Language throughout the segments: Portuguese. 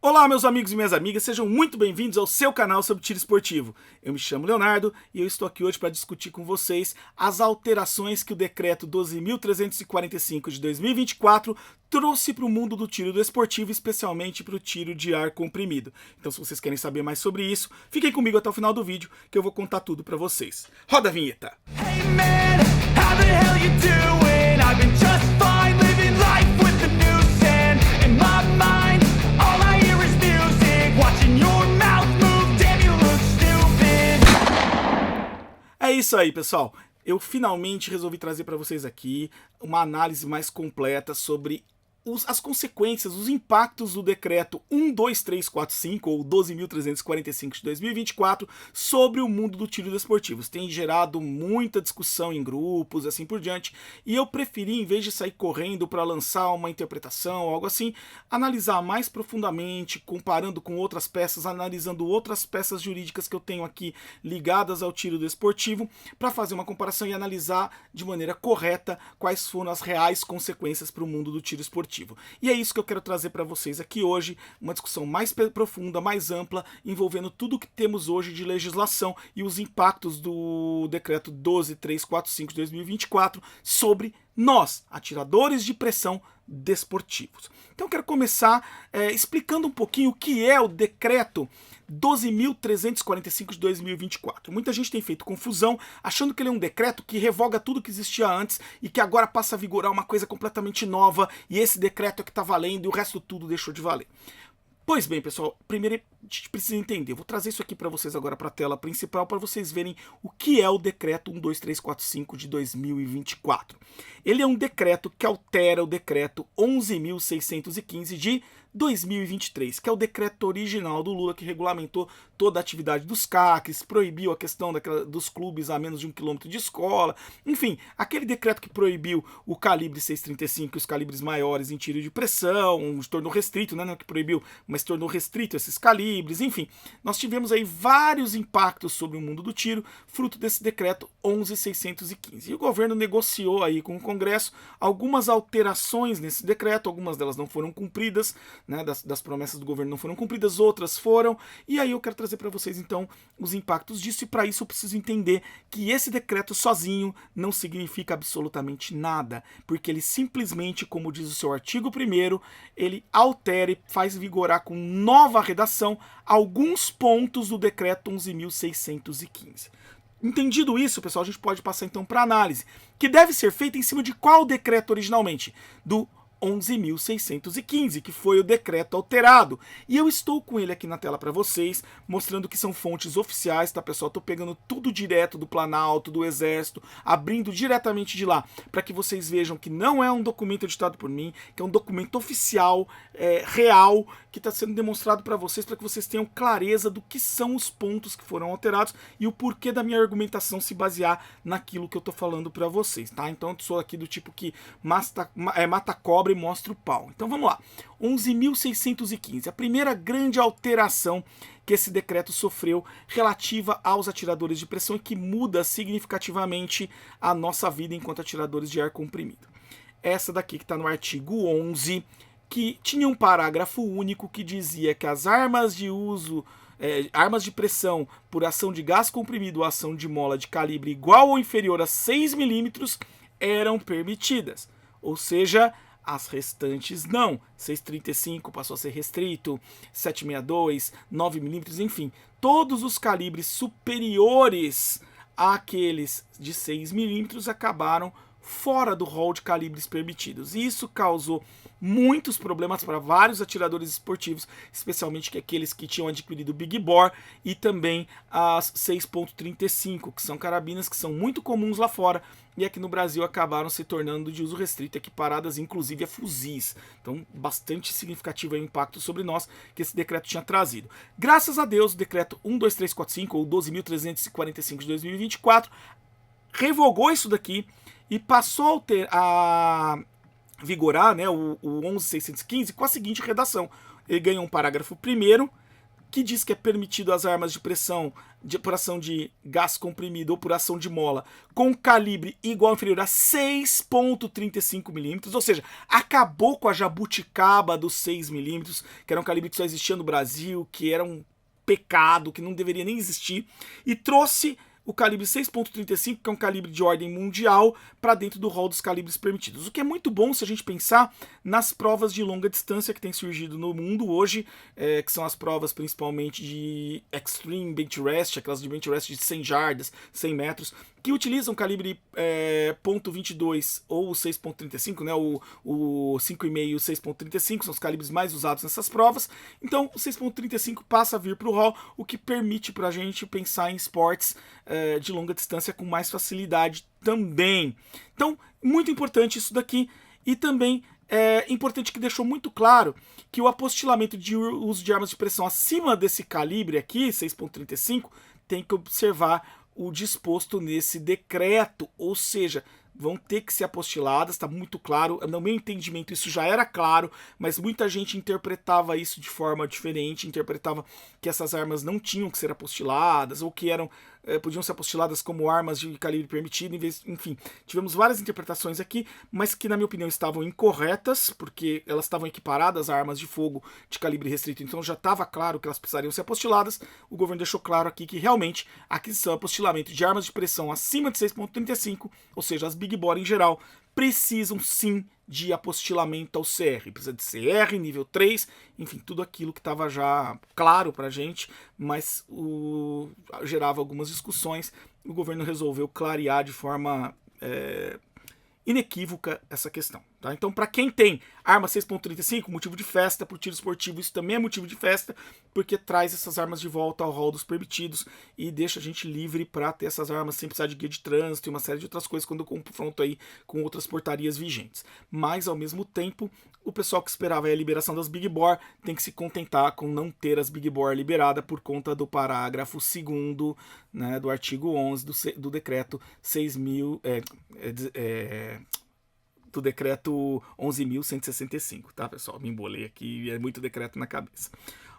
Olá, meus amigos e minhas amigas, sejam muito bem-vindos ao seu canal sobre tiro esportivo. Eu me chamo Leonardo e eu estou aqui hoje para discutir com vocês as alterações que o Decreto 12.345 de 2024 trouxe para o mundo do tiro desportivo, especialmente para o tiro de ar comprimido. Então, se vocês querem saber mais sobre isso, fiquem comigo até o final do vídeo que eu vou contar tudo para vocês. Roda a vinheta! Hey man, how the hell you doing? I've been just fine living life with the news and in my mind all I hear is music. Watching your mouth move, damn you look stupid. É isso aí, pessoal. Eu finalmente resolvi trazer para vocês aqui uma análise mais completa sobre as consequências, os impactos do decreto 12345 ou 12.345 de 2024 sobre o mundo do tiro desportivo. Isso tem gerado muita discussão em grupos, assim por diante, e eu preferi, em vez de sair correndo para lançar uma interpretação ou algo assim, analisar mais profundamente, comparando com outras peças, analisando outras peças jurídicas que eu tenho aqui ligadas ao tiro desportivo, para fazer uma comparação e analisar de maneira correta quais foram as reais consequências para o mundo do tiro esportivo. E é isso que eu quero trazer para vocês aqui hoje, uma discussão mais profunda, mais ampla, envolvendo tudo o que temos hoje de legislação e os impactos do decreto 12345 de 2024 sobre nós, atiradores de pressão desportivos. Então eu quero começar explicando um pouquinho o que é o decreto 12.345 de 2024. Muita gente tem feito confusão, achando que ele é um decreto que revoga tudo que existia antes e que agora passa a vigorar uma coisa completamente nova e esse decreto é que está valendo e o resto tudo deixou de valer. Pois bem, pessoal, primeiro a gente precisa entender. Eu vou trazer isso aqui para vocês agora para a tela principal para vocês verem o que é o decreto 12345 de 2024. Ele é um decreto que altera o decreto 11.615 de 2023, que é o decreto original do Lula que regulamentou toda a atividade dos CACs, proibiu a questão dos clubes a menos de 1 quilômetro de escola, enfim, aquele decreto que proibiu o calibre 6,35 e os calibres maiores em tiro de pressão, tornou restrito, né, não que proibiu, mas tornou restrito esses calibres, enfim, nós tivemos aí vários impactos sobre o mundo do tiro, fruto desse decreto 11.615. E o governo negociou aí com o Congresso algumas alterações nesse decreto, algumas delas não foram cumpridas, né, das promessas do governo não foram cumpridas, outras foram, e aí eu quero trazer para vocês então os impactos disso, e para isso eu preciso entender que esse decreto sozinho não significa absolutamente nada, porque ele simplesmente, como diz o seu artigo 1º, ele altera e faz vigorar com nova redação alguns pontos do decreto 11.615. Entendido isso, pessoal, a gente pode passar então para análise, que deve ser feita em cima de qual decreto originalmente? Do 11.615, que foi o decreto alterado. E eu estou com ele aqui na tela para vocês, mostrando que são fontes oficiais, tá, pessoal? Estou pegando tudo direto do Planalto, do Exército, abrindo diretamente de lá, para que vocês vejam que não é um documento editado por mim, que é um documento oficial, real, que está sendo demonstrado para vocês tenham clareza do que são os pontos que foram alterados e o porquê da minha argumentação se basear naquilo que eu estou falando para vocês, tá? Então eu sou aqui do tipo que mata cobra e mostra o pau. Então vamos lá. 11.615, a primeira grande alteração que esse decreto sofreu relativa aos atiradores de pressão e que muda significativamente a nossa vida enquanto atiradores de ar comprimido. Essa daqui que está no artigo 11, que tinha um parágrafo único que dizia que as armas de uso, armas de pressão por ação de gás comprimido ou ação de mola de calibre igual ou inferior a 6 milímetros eram permitidas. Ou seja, as restantes não. 6,35 passou a ser restrito, 7,62, 9mm, enfim. Todos os calibres superiores àqueles de 6mm acabaram fora do rol de calibres permitidos. Isso causou muitos problemas para vários atiradores esportivos, especialmente aqueles que tinham adquirido Big Bore e também as 6,35, que são carabinas que são muito comuns lá fora e aqui no Brasil acabaram se tornando de uso restrito, equiparadas inclusive a fuzis. Então, bastante significativo o impacto sobre nós que esse decreto tinha trazido. Graças a Deus, o decreto 12345 ou 12.345 de 2024 revogou isso daqui e passou a vigorar, né, o 11.615 com a seguinte redação. Ele ganhou um parágrafo primeiro que diz que é permitido as armas de pressão por ação de gás comprimido ou por ação de mola com calibre igual ou inferior a 6,35 milímetros, ou seja, acabou com a jabuticaba dos 6 milímetros, que era um calibre que só existia no Brasil, que era um pecado, que não deveria nem existir, e trouxe o calibre 6,35, que é um calibre de ordem mundial, para dentro do rol dos calibres permitidos. O que é muito bom se a gente pensar nas provas de longa distância que têm surgido no mundo hoje, que são as provas principalmente de Extreme Bench Rest, aquelas de Bench Rest de 100 jardas, 100 metros, que utilizam calibre .22 ou 6.35, né, o 5,5 e o 6.35 são os calibres mais usados nessas provas. Então o 6.35 passa a vir para o rol, o que permite para a gente pensar em esportes de longa distância com mais facilidade também. Então, muito importante isso daqui. E também é importante que deixou muito claro que o apostilamento de uso de armas de pressão acima desse calibre aqui, 6.35, tem que observar o disposto nesse decreto, ou seja, vão ter que ser apostiladas, está muito claro. No meu entendimento isso já era claro, mas muita gente interpretava isso de forma diferente, interpretava que essas armas não tinham que ser apostiladas, ou que podiam ser apostiladas como armas de calibre permitido, enfim, tivemos várias interpretações aqui, mas que na minha opinião estavam incorretas, porque elas estavam equiparadas a armas de fogo de calibre restrito, então já estava claro que elas precisariam ser apostiladas. O governo deixou claro aqui que realmente a aquisição e apostilamento de armas de pressão acima de 6.35, ou seja, as Big Bore em geral, precisam sim de apostilamento ao CR. Precisa de CR, nível 3, enfim, tudo aquilo que estava já claro pra gente, mas gerava algumas discussões. O governo resolveu clarear de forma inequívoca essa questão. Tá? Então, para quem tem arma 6.35, motivo de festa, para o tiro esportivo isso também é motivo de festa, porque traz essas armas de volta ao rol dos permitidos e deixa a gente livre para ter essas armas sem precisar de guia de trânsito e uma série de outras coisas quando eu confronto aí com outras portarias vigentes. Mas, ao mesmo tempo, o pessoal que esperava a liberação das Big Bore tem que se contentar com não ter as Big Bore liberadas por conta do parágrafo 2º, né, do artigo 11 do decreto 6.000... do decreto 11.165, tá, pessoal? Me embolei aqui, é muito decreto na cabeça.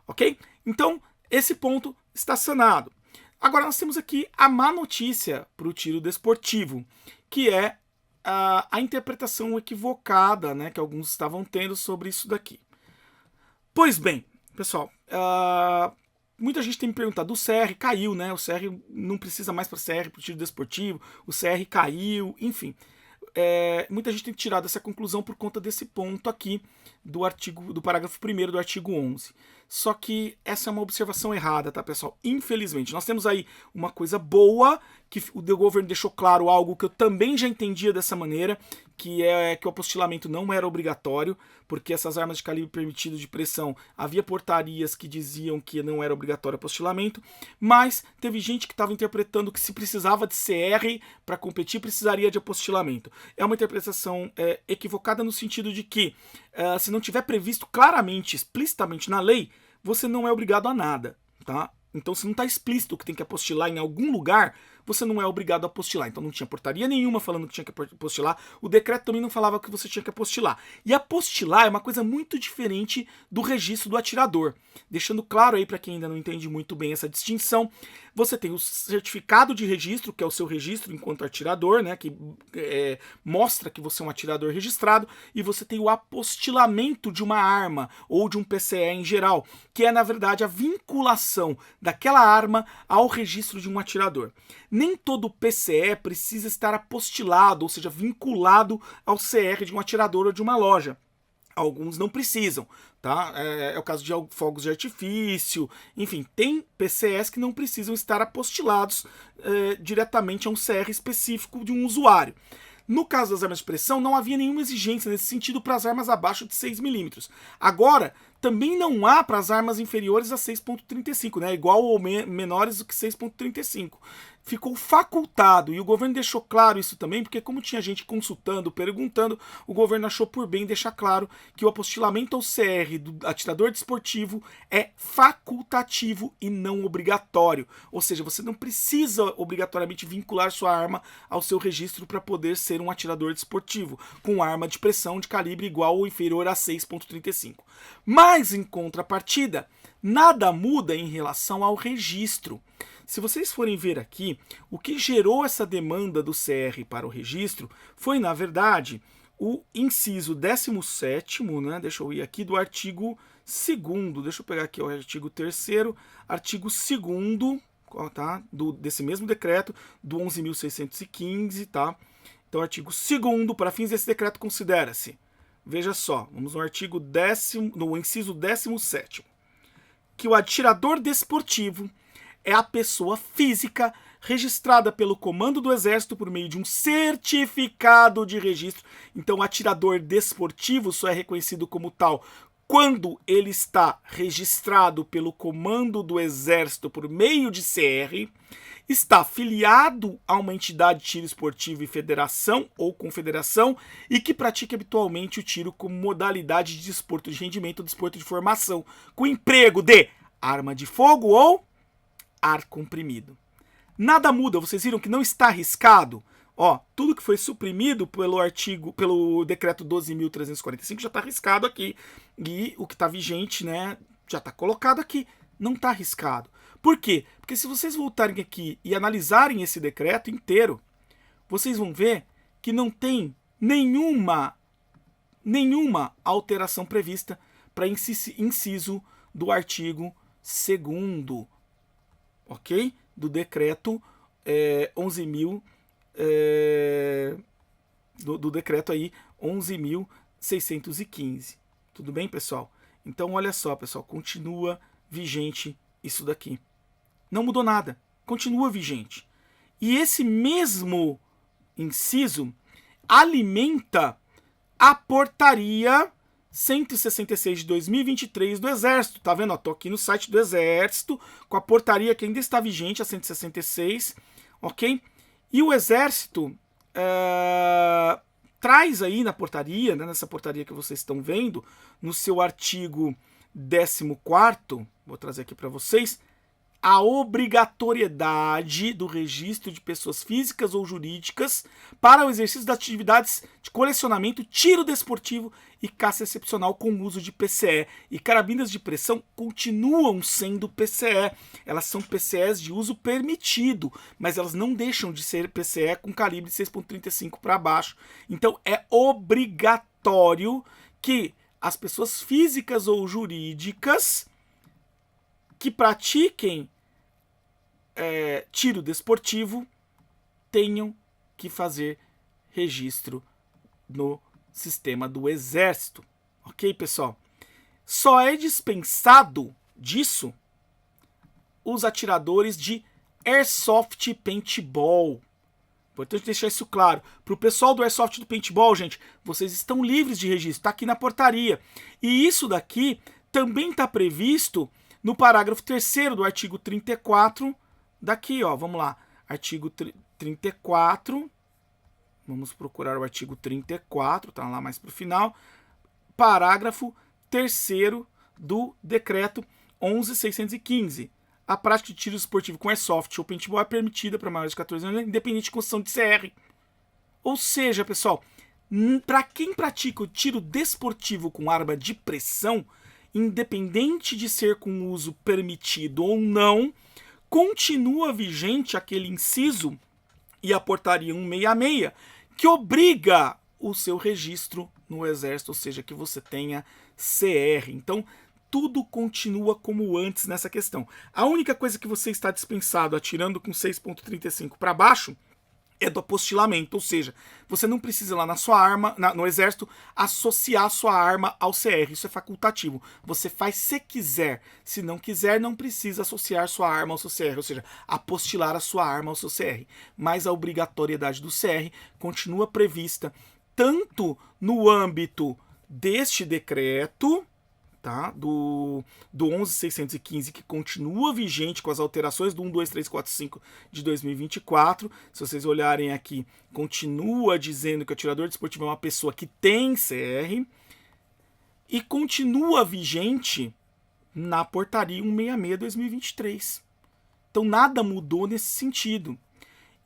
Ok? Então, esse ponto está sanado. Agora, nós temos aqui a má notícia para o tiro desportivo, que é a interpretação equivocada, né, que alguns estavam tendo sobre isso daqui. Pois bem, pessoal, muita gente tem me perguntado, o CR caiu, né? O CR não precisa mais para CR para o tiro desportivo, o CR caiu, enfim. Muita gente tem tirado essa conclusão por conta desse ponto aqui do parágrafo 1º do artigo 11. Só que essa é uma observação errada, tá, pessoal? Infelizmente, nós temos aí uma coisa boa, que o governo deixou claro algo que eu também já entendia dessa maneira, que é que o apostilamento não era obrigatório, porque essas armas de calibre permitido de pressão, havia portarias que diziam que não era obrigatório apostilamento, mas teve gente que estava interpretando que se precisava de CR para competir, precisaria de apostilamento. É uma interpretação equivocada no sentido de que, se não tiver previsto claramente, explicitamente na lei, você não é obrigado a nada, tá? Então, se não está explícito que tem que apostilar em algum lugar, você não é obrigado a apostilar. Então, não tinha portaria nenhuma falando que tinha que apostilar. O decreto também não falava que você tinha que apostilar. E apostilar é uma coisa muito diferente do registro do atirador. Deixando claro aí para quem ainda não entende muito bem essa distinção, você tem o certificado de registro, que é o seu registro enquanto atirador, né, que mostra que você é um atirador registrado, e você tem o apostilamento de uma arma ou de um PCE em geral, que é, na verdade, a vinculação daquela arma ao registro de um atirador. Nem todo PCE precisa estar apostilado, ou seja, vinculado ao CR de um atirador ou de uma loja. Alguns não precisam, tá? É o caso de fogos de artifício, enfim, tem PCEs que não precisam estar apostilados diretamente a um CR específico de um usuário. No caso das armas de pressão, não havia nenhuma exigência nesse sentido para as armas abaixo de 6 milímetros. Agora, também não há para as armas inferiores a 6.35, né? Igual ou menores do que 6.35. ficou facultado, e o governo deixou claro isso também, porque como tinha gente consultando, perguntando, o governo achou por bem deixar claro que o apostilamento ao CR do atirador desportivo é facultativo e não obrigatório. Ou seja, você não precisa obrigatoriamente vincular sua arma ao seu registro para poder ser um atirador desportivo, com arma de pressão de calibre igual ou inferior a 6,35. Mas, em contrapartida, nada muda em relação ao registro. Se vocês forem ver aqui, o que gerou essa demanda do CR para o registro foi, na verdade, o inciso 17º, né? Deixa eu ir aqui, do artigo 2º, deixa eu pegar aqui o artigo 3º, artigo 2º, tá? Desse mesmo decreto, do 11.615, tá? Então, artigo 2º, para fins desse decreto, considera-se, veja só, vamos no artigo 10º, no inciso 17º, que o atirador desportivo é a pessoa física registrada pelo Comando do Exército por meio de um certificado de registro. Então, o atirador desportivo só é reconhecido como tal quando ele está registrado pelo Comando do Exército por meio de CR, está afiliado a uma entidade de tiro esportivo e federação ou confederação e que pratica habitualmente o tiro como modalidade de desporto de rendimento ou desporto de formação, com emprego de arma de fogo ou ar comprimido. Nada muda, vocês viram que não está arriscado? Ó, tudo que foi suprimido pelo decreto 12.345 já está arriscado aqui. E o que está vigente, né, já está colocado aqui. Não está arriscado. Por quê? Porque se vocês voltarem aqui e analisarem esse decreto inteiro, vocês vão ver que não tem nenhuma alteração prevista para inciso do artigo 2º, ok? Do decreto 11.000, do decreto aí 11.615. Tudo bem, pessoal? Então, olha só, pessoal, continua vigente isso daqui. Não mudou nada, continua vigente. E esse mesmo inciso alimenta a portaria 166 de 2023 do Exército. Tá vendo? Tô aqui no site do Exército com a portaria que ainda está vigente, a 166, ok? E o Exército traz aí na portaria, né, nessa portaria que vocês estão vendo, no seu artigo 14º, vou trazer aqui para vocês, a obrigatoriedade do registro de pessoas físicas ou jurídicas para o exercício das atividades de colecionamento, tiro desportivo e caça excepcional com uso de PCE. E carabinas de pressão continuam sendo PCE. Elas são PCEs de uso permitido, mas elas não deixam de ser PCE com calibre de 6,35 para baixo. Então é obrigatório que as pessoas físicas ou jurídicas que pratiquem tiro desportivo tenham que fazer registro no sistema do Exército. Ok, pessoal? Só é dispensado disso os atiradores de Airsoft Paintball. Importante deixar isso claro. Para o pessoal do Airsoft do Paintball, gente, vocês estão livres de registro. Está aqui na portaria. E isso daqui também está previsto no parágrafo 3º do artigo 34, daqui, ó, vamos lá, artigo 34, vamos procurar o artigo 34, tá lá mais para o final, parágrafo 3º do decreto 11.615. A prática de tiro esportivo com airsoft ou paintball é permitida para maiores de 14 anos, independente de concessão de CR. Ou seja, pessoal, para quem pratica o tiro desportivo com arma de pressão, independente de ser com uso permitido ou não, continua vigente aquele inciso e a portaria 166 que obriga o seu registro no Exército, ou seja, que você tenha CR. Então, tudo continua como antes nessa questão. A única coisa que você está dispensado atirando com 6,35 para baixo é do apostilamento, ou seja, você não precisa lá na sua arma, no Exército, associar sua arma ao CR, isso é facultativo. Você faz se quiser, se não quiser, não precisa associar sua arma ao seu CR, ou seja, apostilar a sua arma ao seu CR. Mas a obrigatoriedade do CR continua prevista tanto no âmbito deste decreto, tá? Do 11.615, que continua vigente com as alterações do 12345 de 2024. Se vocês olharem aqui, continua dizendo que o atirador desportivo é uma pessoa que tem CR e continua vigente na portaria 166/2023. Então nada mudou nesse sentido.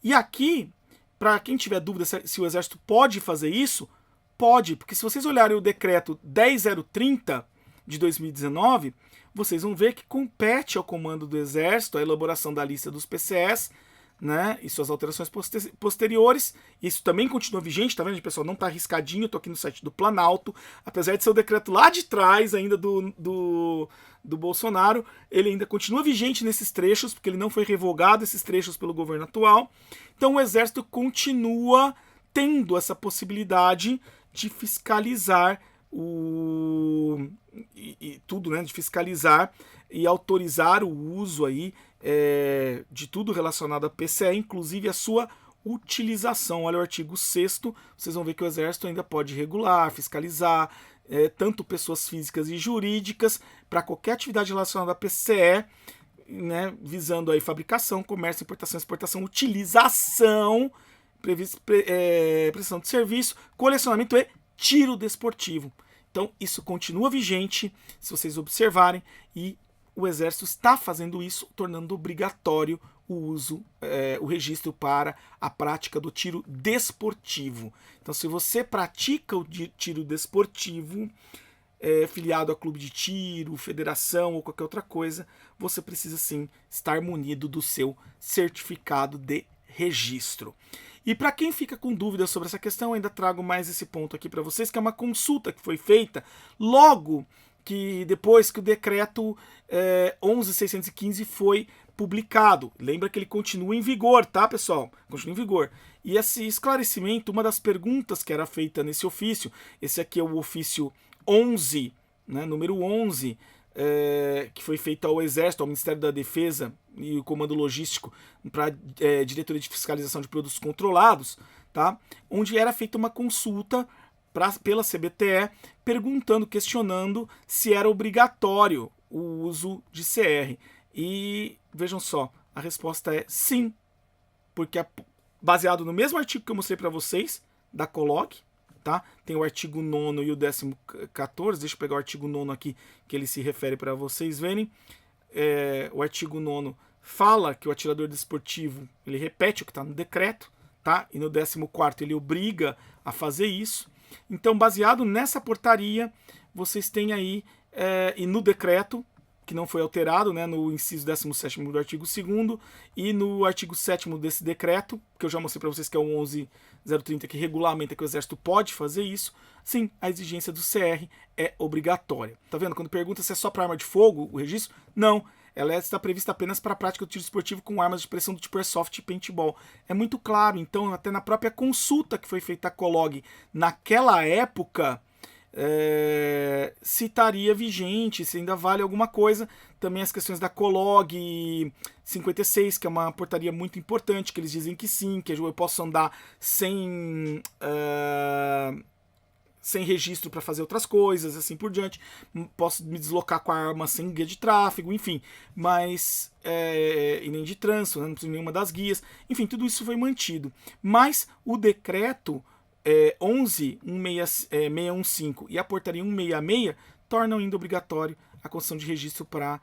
E aqui, para quem tiver dúvida se o Exército pode fazer isso, pode, porque se vocês olharem o decreto 10.030 de 2019, vocês vão ver que compete ao comando do Exército a elaboração da lista dos PCS, né, e suas alterações posteriores. Isso também continua vigente, tá vendo, pessoal? Não tá arriscadinho, eu tô aqui no site do Planalto, apesar de ser o decreto lá de trás ainda do Bolsonaro, ele ainda continua vigente nesses trechos, porque ele não foi revogado esses trechos pelo governo atual. Então o Exército continua tendo essa possibilidade de fiscalizar tudo, né, de fiscalizar e autorizar o uso aí de tudo relacionado a PCE, inclusive a sua utilização. Olha o artigo 6º, vocês vão ver que o Exército ainda pode regular, fiscalizar, tanto pessoas físicas e jurídicas, para qualquer atividade relacionada a PCE, né, visando aí fabricação, comércio, importação, exportação, utilização, prestação de serviço, colecionamento e tiro desportivo. Então isso continua vigente, se vocês observarem, e o Exército está fazendo isso, tornando obrigatório o uso, o registro para a prática do tiro desportivo. Então se você pratica o tiro desportivo, filiado a clube de tiro, federação ou qualquer outra coisa, você precisa sim estar munido do seu certificado de registro. E para quem fica com dúvidas sobre essa questão, eu ainda trago mais esse ponto aqui para vocês, que é uma consulta que foi feita logo que depois que o decreto 11.615 foi publicado. Lembra que ele continua em vigor, tá, pessoal? Continua em vigor. E esse esclarecimento, uma das perguntas que era feita nesse ofício, esse aqui é o ofício 11, né, número 11, que foi feito ao Exército, ao Ministério da Defesa e o Comando Logístico para a Diretoria de Fiscalização de Produtos Controlados, tá? Onde era feita uma consulta pela CBTE, questionando se era obrigatório o uso de CR. E vejam só, a resposta é sim, porque baseado no mesmo artigo que eu mostrei para vocês, da COLOG, tá? Tem o artigo 9º e o 14º, deixa eu pegar o artigo 9º aqui, que ele se refere para vocês verem. O artigo 9º fala que o atirador desportivo, ele repete o que está no decreto, tá? E no 14º ele obriga a fazer isso. Então, baseado nessa portaria, vocês têm aí, e no decreto, que não foi alterado, né, no inciso 17º do artigo 2º, e no artigo 7º desse decreto, que eu já mostrei para vocês que é o 11.030, que regulamenta que o Exército pode fazer isso, sim, a exigência do CR é obrigatória. Tá vendo? Quando pergunta se é só para arma de fogo, o registro, não. Ela está prevista apenas para a prática do tiro esportivo com armas de pressão do tipo airsoft e paintball. É muito claro, então, até na própria consulta que foi feita à COLOG naquela época, se estaria vigente, se ainda vale alguma coisa. Também as questões da COLOG 56, que é uma portaria muito importante, que eles dizem que sim, que eu posso andar sem registro para fazer outras coisas, assim por diante. Posso me deslocar com a arma sem guia de tráfego, enfim, mas e nem de trânsito, né? Não preciso de nenhuma das guias. Enfim, tudo isso foi mantido. Mas o decreto 11.615 e a portaria 166 tornam ainda obrigatório a concessão de registro para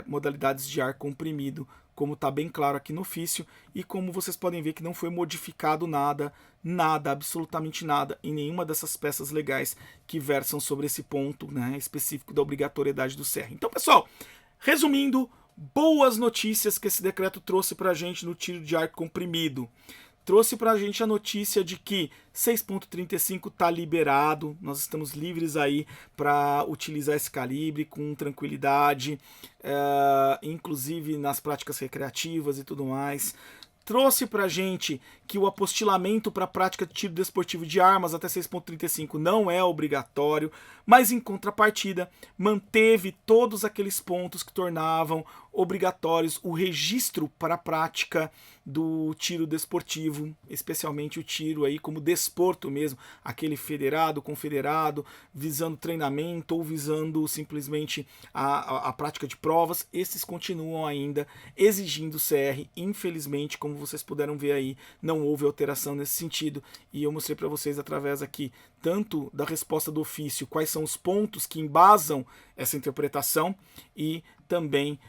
modalidades de ar comprimido, como está bem claro aqui no ofício, e como vocês podem ver que não foi modificado nada, absolutamente nada, em nenhuma dessas peças legais que versam sobre esse ponto, né, específico da obrigatoriedade do CR. Então, pessoal, resumindo, boas notícias que esse decreto trouxe para a gente no tiro de ar comprimido. Trouxe para a gente a notícia de que 6.35 está liberado, nós estamos livres aí para utilizar esse calibre com tranquilidade, inclusive nas práticas recreativas e tudo mais. trouxe pra gente que o apostilamento para a prática de tiro desportivo de armas até 6.35 não é obrigatório, mas em contrapartida manteve todos aqueles pontos que tornavam obrigatórios o registro para a prática do tiro desportivo, especialmente o tiro aí como desporto mesmo, aquele federado, confederado, visando treinamento ou visando simplesmente a prática de provas. Esses continuam ainda exigindo CR, infelizmente, como vocês puderam ver aí, não houve alteração nesse sentido, e eu mostrei para vocês através aqui tanto da resposta do ofício, quais são os pontos que embasam essa interpretação, e também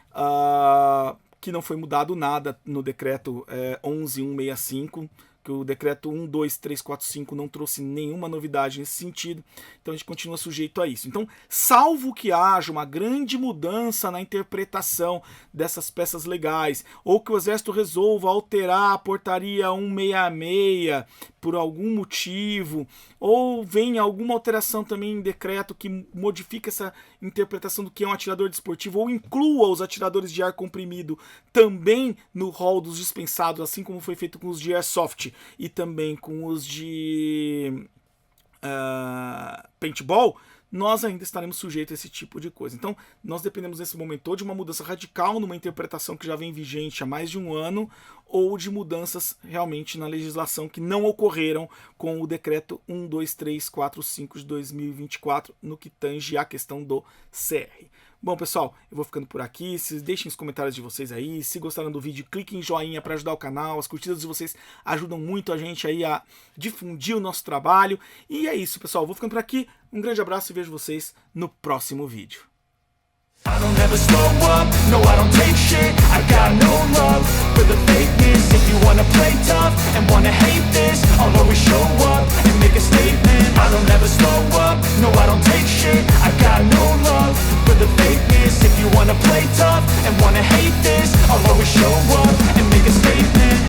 que não foi mudado nada no decreto 11.165, que o decreto 12345 não trouxe nenhuma novidade nesse sentido, então a gente continua sujeito a isso. Então, salvo que haja uma grande mudança na interpretação dessas peças legais, ou que o Exército resolva alterar a portaria 166 por algum motivo, ou venha alguma alteração também em decreto que modifique essa interpretação do que é um atirador desportivo, ou inclua os atiradores de ar comprimido também no rol dos dispensados, assim como foi feito com os de Airsoft e também com os de paintball, nós ainda estaremos sujeitos a esse tipo de coisa. Então, nós dependemos nesse momento de uma mudança radical numa interpretação que já vem vigente há mais de um ano, ou de mudanças realmente na legislação que não ocorreram com o decreto 12345 de 2024 no que tange a questão do CR. Bom, pessoal, eu vou ficando por aqui. Vocês deixem os comentários de vocês aí. Se gostaram do vídeo, cliquem em joinha para ajudar o canal. As curtidas de vocês ajudam muito a gente aí a difundir o nosso trabalho. E é isso, pessoal. Eu vou ficando por aqui. Um grande abraço e vejo vocês no próximo vídeo. I don't ever slow up, no I don't take shit. I got no love for the fakeness. If you wanna play tough and wanna hate this, I'll always show up and make a statement. I don't ever slow up, no I don't take shit. I got no love for the fakeness. If you wanna play tough and wanna hate this, I'll always show up and make a statement.